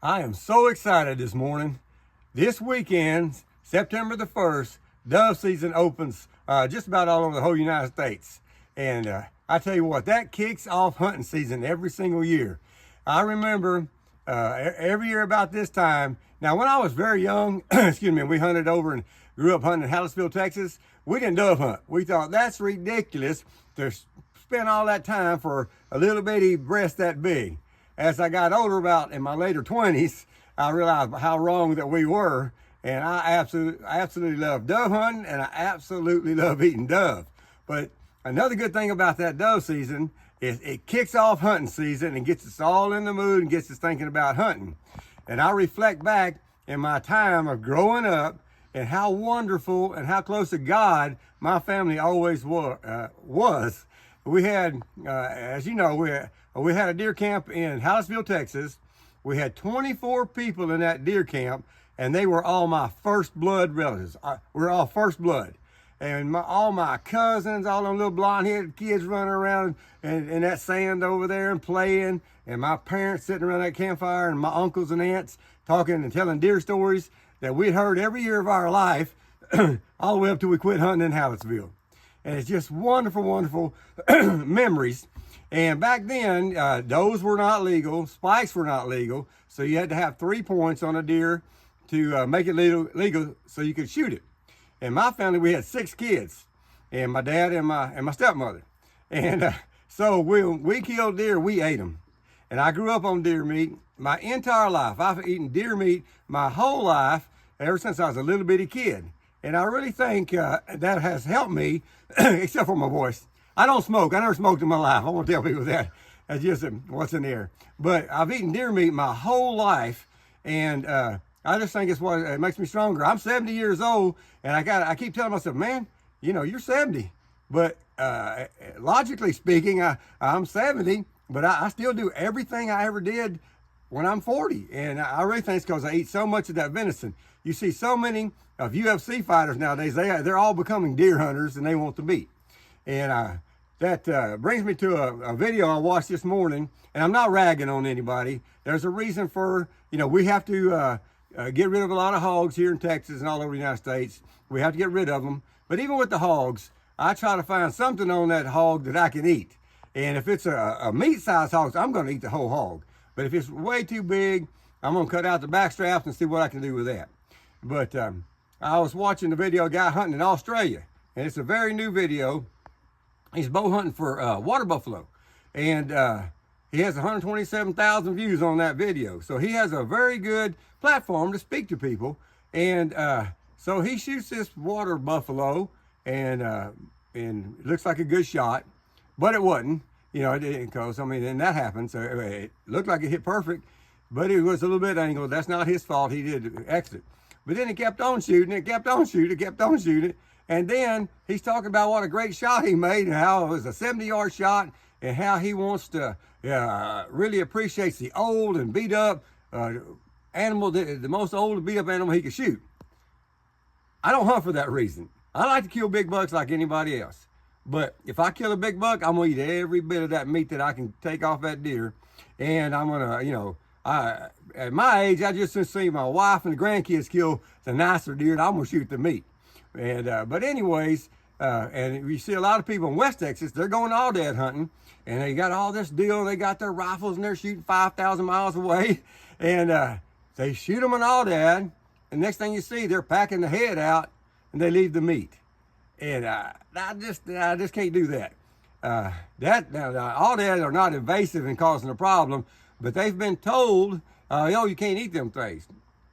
I am so excited this morning. This weekend, September the 1st, dove season opens just about all over the whole United States. And I tell you what, that kicks off hunting season every single year. I remember every year about this time. Now, when I was very young, excuse me, we hunted over and grew up hunting in Hallettsville, Texas. We didn't dove hunt. We thought that's ridiculous to spend all that time for a little bitty breast that big. As I got older, about in my later 20s, I realized how wrong that we were. And I absolutely love dove hunting, and I absolutely love eating dove. But another good thing about that dove season is it kicks off hunting season and gets us all in the mood and gets us thinking about hunting. And I reflect back in my time of growing up and how wonderful and how close to God my family always was. We had, as you know, we had a deer camp in Hallettsville, Texas. We had 24 people in that deer camp, and they were all my first blood relatives. We're all first blood. And all my cousins, all them little blonde-headed kids running around in that sand over there and playing, and my parents sitting around that campfire, and my uncles and aunts talking and telling deer stories that we'd heard every year of our life, all the way up till we quit hunting in Hallettsville. And it's just wonderful, wonderful memories. And back then, does were not legal, spikes were not legal, so you had to have 3 points on a deer to make it legal so you could shoot it. In my family, we had 6 kids, and my dad and my stepmother. And so we killed deer, we ate them. And I grew up on deer meat my entire life. I've eaten deer meat my whole life, ever since I was a little bitty kid. And I really think that has helped me, except for my voice. I don't smoke. I never smoked in my life. I won't tell people that. That's just what's in the air. But I've eaten deer meat my whole life, and I just think it's what it makes me stronger. I'm 70 years old, and I keep telling myself, man, you know, you're 70. But logically speaking, I'm 70, but I still do everything I ever did when I'm 40. And I really think it's because I eat so much of that venison. You see so many of UFC fighters nowadays, they're all becoming deer hunters, and they want the meat. And that brings me to a video I watched this morning, and I'm not ragging on anybody. There's a reason for, you know, we have to get rid of a lot of hogs here in Texas and all over the United States. We have to get rid of them. But even with the hogs, I try to find something on that hog that I can eat. And if it's a meat-sized hog, I'm going to eat the whole hog. But if it's way too big, I'm going to cut out the back straps and see what I can do with that. But I was watching the video of a guy hunting in Australia, and it's a very new video. He's bow hunting for water buffalo, and he has 127,000 views on that video. So he has a very good platform to speak to people. And so he shoots this water buffalo, and it looks like a good shot, but it wasn't. You know, it didn't cause, I mean, and that happened. So it looked like it hit perfect, but it was a little bit angled. That's not his fault. He did exit. But then he kept on shooting it, kept on shooting it. And then he's talking about what a great shot he made and how it was a 70-yard shot, and how he wants to really appreciates the old and beat up animal, the most old and beat up animal he could shoot. I don't hunt for that reason. I like to kill big bucks like anybody else. But if I kill a big buck, I'm going to eat every bit of that meat that I can take off that deer. And I'm going to, you know, at my age, I just see my wife and the grandkids kill the nicer deer, and I'm going to shoot the meat. And but anyways, and you see a lot of people in West Texas, they're going all-dad hunting, and they got all this deal. They got their rifles, and they're shooting 5,000 miles away, and they shoot them an all-dad, and next thing you see, they're packing the head out, and they leave the meat. And I just can't do that. All-dads are not invasive and causing a problem, but they've been told, yo, you can't eat them things.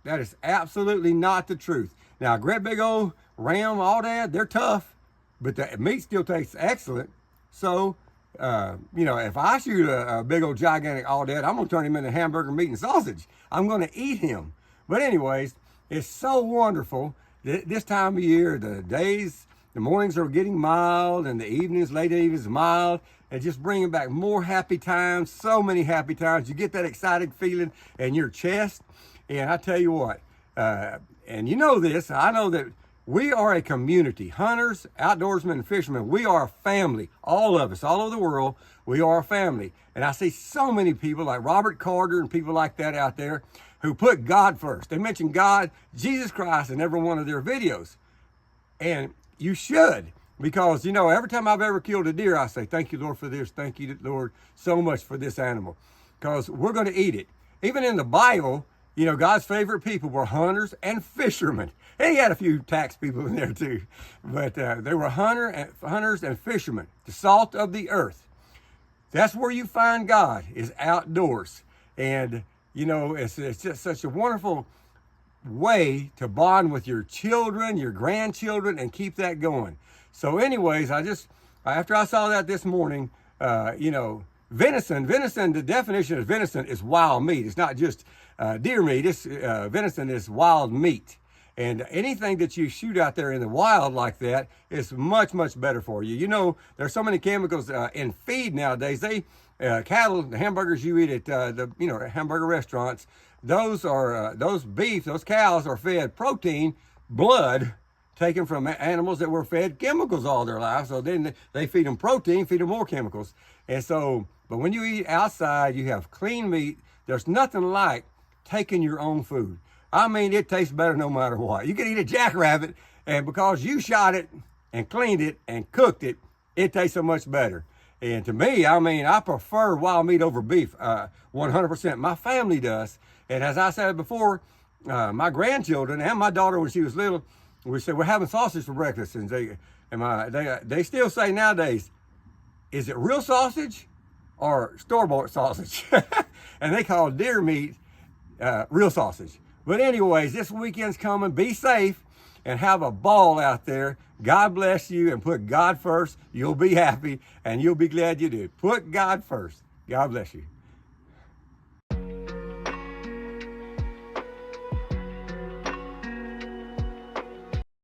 That is absolutely not the truth. Now, a great big old ram, all that, they're tough, but the meat still tastes excellent. So, you know, if I shoot a big old gigantic all that, I'm going to turn him into hamburger meat and sausage. I'm going to eat him. But anyways, it's so wonderful. This time of year, the mornings are getting mild, and the evenings, late evenings, mild, and just bringing back more happy times, so many happy times. You get that excited feeling in your chest. And I tell you what, and you know this, I know that we are a community, hunters, outdoorsmen, and fishermen. We are a family, all of us, all over the world. We are a family. And I see so many people like Robert Carter and people like that out there who put God first. They mention God, Jesus Christ in every one of their videos. And you should, because, you know, every time I've ever killed a deer, I say, thank you, Lord, for this. Thank you, Lord, so much for this animal, because we're going to eat it. Even in the Bible, you know, God's favorite people were hunters and fishermen. And he had a few tax people in there too. But they were hunters and fishermen, the salt of the earth. That's where you find God, is outdoors. And, you know, it's just such a wonderful way to bond with your children, your grandchildren, and keep that going. So anyways, after I saw that this morning, you know, venison, the definition of venison is wild meat. It's not just deer meat. Venison is wild meat. And anything that you shoot out there in the wild like that is much, much better for you. You know, there's so many chemicals in feed nowadays. Cattle, the hamburgers you eat at hamburger restaurants, those cows are fed protein, blood, taken from animals that were fed chemicals all their lives. So then they feed them protein, feed them more chemicals. And so, but when you eat outside, you have clean meat. There's nothing like taking your own food. I mean, it tastes better no matter what. You can eat a jackrabbit, and because you shot it and cleaned it and cooked it, it tastes so much better. And to me, I mean, I prefer wild meat over beef, 100%. My family does. And as I said before, my grandchildren and my daughter, when she was little, we said, we're having sausage for breakfast. And they still say nowadays, is it real sausage or store-bought sausage? And they call deer meat real sausage. But anyways, this weekend's coming. Be safe and have a ball out there. God bless you, and put God first. You'll be happy, and you'll be glad you did. Put God first. God bless you.